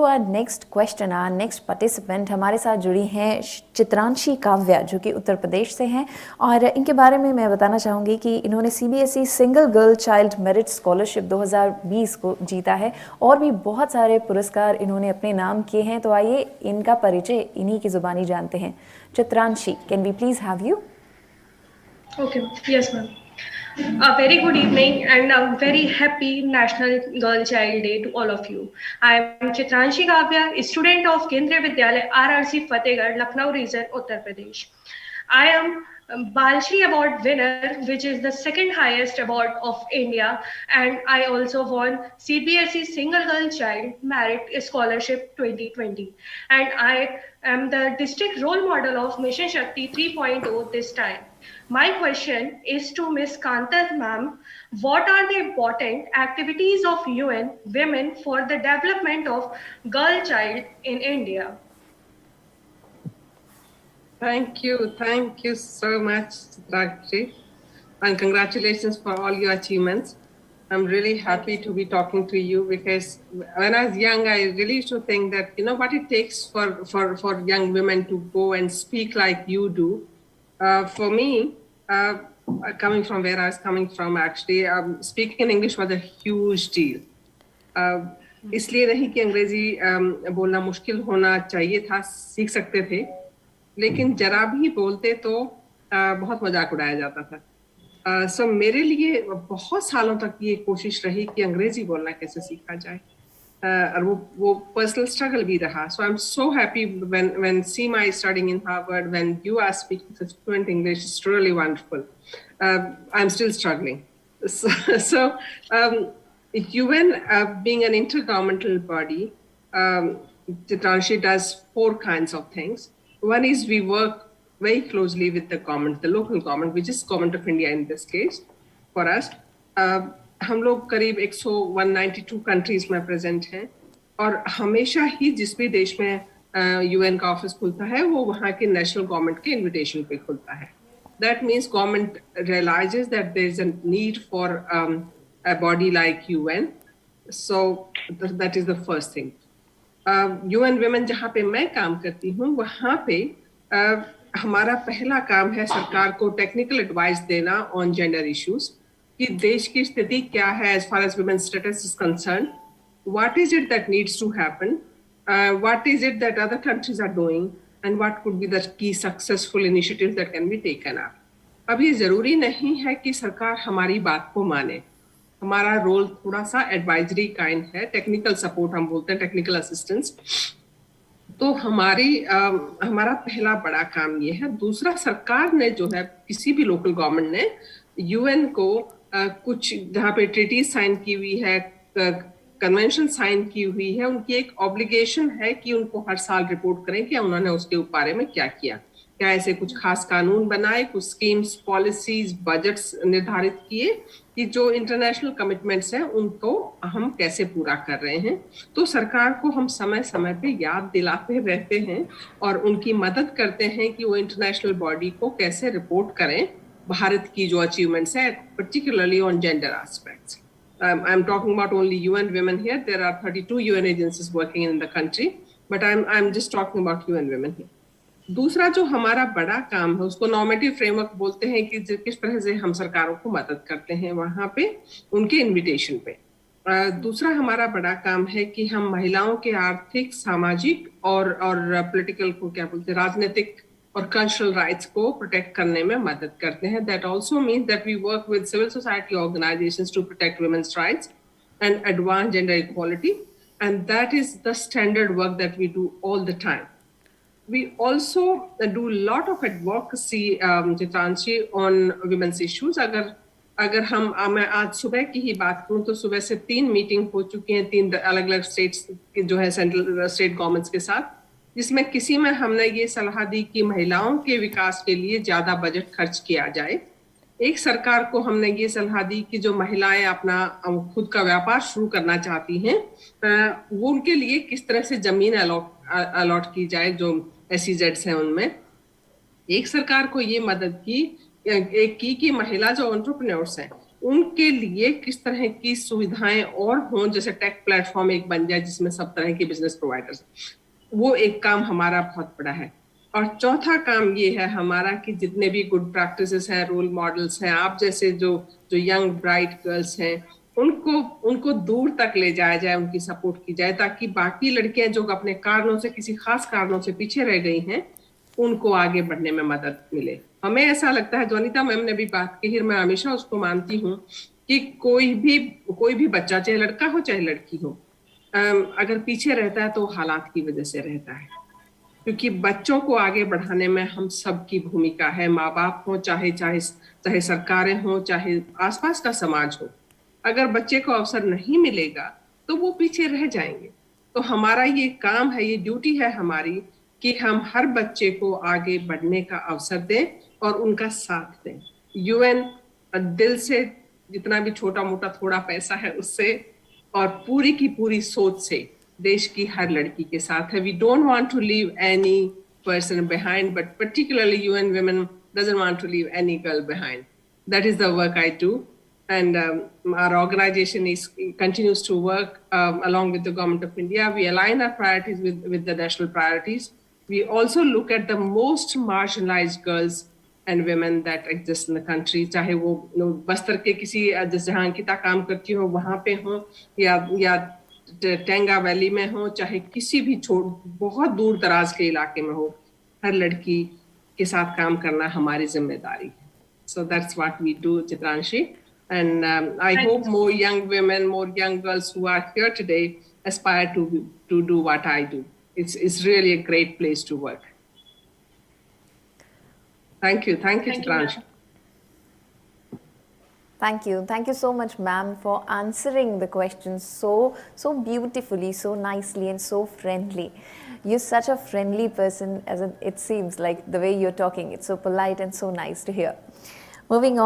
Our next question, our next participant हमारे साथ जुड़ी हैं चित्रांशी काव्या, जो कि उत्तर प्रदेश से हैं। और इनके बारे में मैं बताना चाहूँगी कि इन्होंने CBSE single girl child merit scholarship 2020 को जीता है और भी बहुत सारे पुरस्कार इन्होंने अपने नाम किए हैं। तो आइए इनका परिचय इन्हीं की ज़ुबानी जानते हैं। Chitranshi, can we please have you? Okay, yes, ma'am. A very good evening and a very happy National Girl Child Day to all of you. I am Chitranshi Kavya, a student of Kendriya Vidyalaya RRC Fatehgarh, Lucknow region, Uttar Pradesh. I am Balshri Award winner, which is the second highest award of India, and I also won CBSE Single Girl Child Merit Scholarship 2020. And I am the district role model of Mission Shakti 3.0 this time. My question is to Ms. Kantar ma'am. What are the important activities of UN Women for the development of girl child in India? Thank you so much, Rakshi, and congratulations for all your achievements. I'm really happy to be talking to you because when I was young, I really used to think that, what it takes for young women to go and speak like you do. For me, coming from where I was coming from, actually, speaking in English was a huge deal. इसलिए नहीं कि अंग्रेजी बोलना मुश्किल होना चाहिए था, सीख सकते थे, लेकिन जरा भी बोलते तो बहुत मजाक उड़ाया जाता था। सो मेरे लिए बहुत सालों तक ये कोशिश रही कि अंग्रेजी बोलना कैसे सीखा जाए, और वो पर्सनल स्ट्रगल भी रहा। So I am so happy when Seema is studying in Harvard, when you are speaking such fluent English, it's really wonderful. I'm still struggling. So UN being an intergovernmental body, Chitranshi does 4 kinds of things. One is we work very closely with the government, the local government, which is Government of India in this case for us. हम लोग करीब 192 countries में present हैं और हमेशा ही जिस भी देश में UN का ऑफिस खुलता है वो वहाँ के नेशनल गवर्नमेंट के इनविटेशन पे खुलता है। That means government realizes that there is a need for a body like UN. So that is the first thing. UN Women जहाँ पे मैं काम करती हूँ वहाँ पे हमारा पहला काम है सरकार को टेक्निकल एडवाइस देना ऑन जेंडर इश्यूज कि देश की स्थिति क्या है as far as women's status is concerned. What is it that needs to happen? What is it that other countries are doing? And what could be the key successful initiatives that can be taken up? अब ये जरूरी नहीं है कि सरकार हमारी बात को माने। हमारा रोल थोड़ा सा एडवाइजरी काइंड है, टेक्निकल सपोर्ट हम बोलते हैं, टेक्निकल असिस्टेंस। तो हमारा पहला बड़ा काम ये है। दूसरा, सरकार ने जो है किसी भी लोकल गवर्नमेंट ने UN को कुछ जहाँ पे ट्रीटी साइन की हुई है, कन्वेंशन साइन की हुई है, उनकी एक ऑब्लिगेशन है कि उनको हर साल रिपोर्ट करें कि उन्होंने उसके बारे में क्या किया, क्या ऐसे कुछ खास कानून बनाए, कुछ स्कीम्स, पॉलिसीज, बजट्स निर्धारित किए कि जो इंटरनेशनल कमिटमेंट्स हैं उनको हम कैसे पूरा कर रहे हैं। तो सरकार को हम समय समय पे याद दिलाते रहते हैं और उनकी मदद करते हैं कि वो इंटरनेशनल बॉडी को कैसे रिपोर्ट करें भारत की जो अचीवमेंट्स है, particularly on gender aspects. I'm talking about only UN Women here. There are 32 UN agencies working in the country, but I'm just talking about UN Women here. दूसरा जो हमारा बड़ा काम है उसको नॉर्मेटिव फ्रेमवर्क बोलते हैं कि किस तरह से हम सरकारों को मदद करते हैं वहाँ पे उनके इन्विटेशन पे। दूसरा हमारा बड़ा काम है कि हम महिलाओं के आर्थिक, सामाजिक और पॉलिटिकल को क्या बोलते हैं, राजनीतिक और कल्चरल राइट्स को प्रोटेक्ट करने में मदद करते हैं। That also means that we work with civil society organisations to protect women's rights and advance gender equality, and that is the standard work that we do all the time. We also do a lot of advocacy, Chitranshi, on women's issues. अगर मैं आज सुबह की ही बात करूं तो सुबह से 3 मीटिंग हो चुकी हैं 3 अलग अलग स्टेट्स के जो है सेंट्रल स्टेट गवर्नमेंट्स के साथ, जिसमें किसी में हमने ये सलाह दी कि महिलाओं के विकास के लिए ज्यादा बजट खर्च किया जाए। एक सरकार को हमने ये सलाह दी कि जो महिलाएं अपना खुद का व्यापार शुरू करना चाहती हैं वो उनके लिए किस तरह से जमीन अलॉट की जाए जो SEZs हैं उनमें। एक सरकार को ये मदद की कि महिला जो एंटरप्रेन्योर्स हैं उनके लिए किस तरह की सुविधाएं और हों, जैसे टेक प्लेटफॉर्म एक बन जाए जिसमें सब तरह के बिजनेस प्रोवाइडर्स, वो एक काम हमारा बहुत बड़ा है। और चौथा काम ये है हमारा कि जितने भी गुड प्रैक्टिसेस हैं, रोल मॉडल्स हैं, आप जैसे जो जो यंग ब्राइट गर्ल्स हैं, उनको दूर तक ले जाया जाए, उनकी सपोर्ट की जाए, ताकि बाकी लड़कियां जो अपने कारणों से, किसी खास कारणों से पीछे रह गई हैं, उनको आगे बढ़ने में मदद मिले। हमें ऐसा लगता है, जो अनीता मैम ने भी बात की, मैं हमेशा उसको मानती हूँ कि कोई भी बच्चा, चाहे लड़का हो चाहे लड़की हो, अगर पीछे रहता है तो हालात की वजह से रहता है, क्योंकि बच्चों को आगे बढ़ाने में हम सबकी भूमिका है, माँ बाप हो, चाहे सरकारें हो, चाहे आसपास का समाज हो। अगर बच्चे को अवसर नहीं मिलेगा तो वो पीछे रह जाएंगे। तो हमारा ये काम है, ये ड्यूटी है हमारी कि हम हर बच्चे को आगे बढ़ने का अवसर दें और उनका साथ दें। यूएन दिल से, जितना भी छोटा मोटा थोड़ा पैसा है उससे और पूरी की पूरी सोच से देश की हर लड़की के साथ है। We don't want to leave any person behind, but particularly UN women doesn't want to leave any girl behind. That is the work I do, and our organization continues to work along with the Government of India. We align our priorities with the national priorities. We also look at the most marginalized girls and women that exist in the country. चाहे वो बस्तर के किसी, जहाँ अंकिता काम करती हो वहाँ पे हो, या टेंगा वैली में हो, चाहे किसी भी बहुत दूर दराज के इलाके में हो, हर लड़की के साथ काम करना हमारी जिम्मेदारी है। So that's what we do, Chitranshi. And I hope more young women, more young girls who are here today aspire to do what I do. It's really a great place to work. Thank you, Chitranshi. Thank you so much, ma'am, for answering the questions so beautifully, so nicely, and so friendly. You're such a friendly person, as it seems like the way you're talking. It's so polite and so nice to hear. Moving on.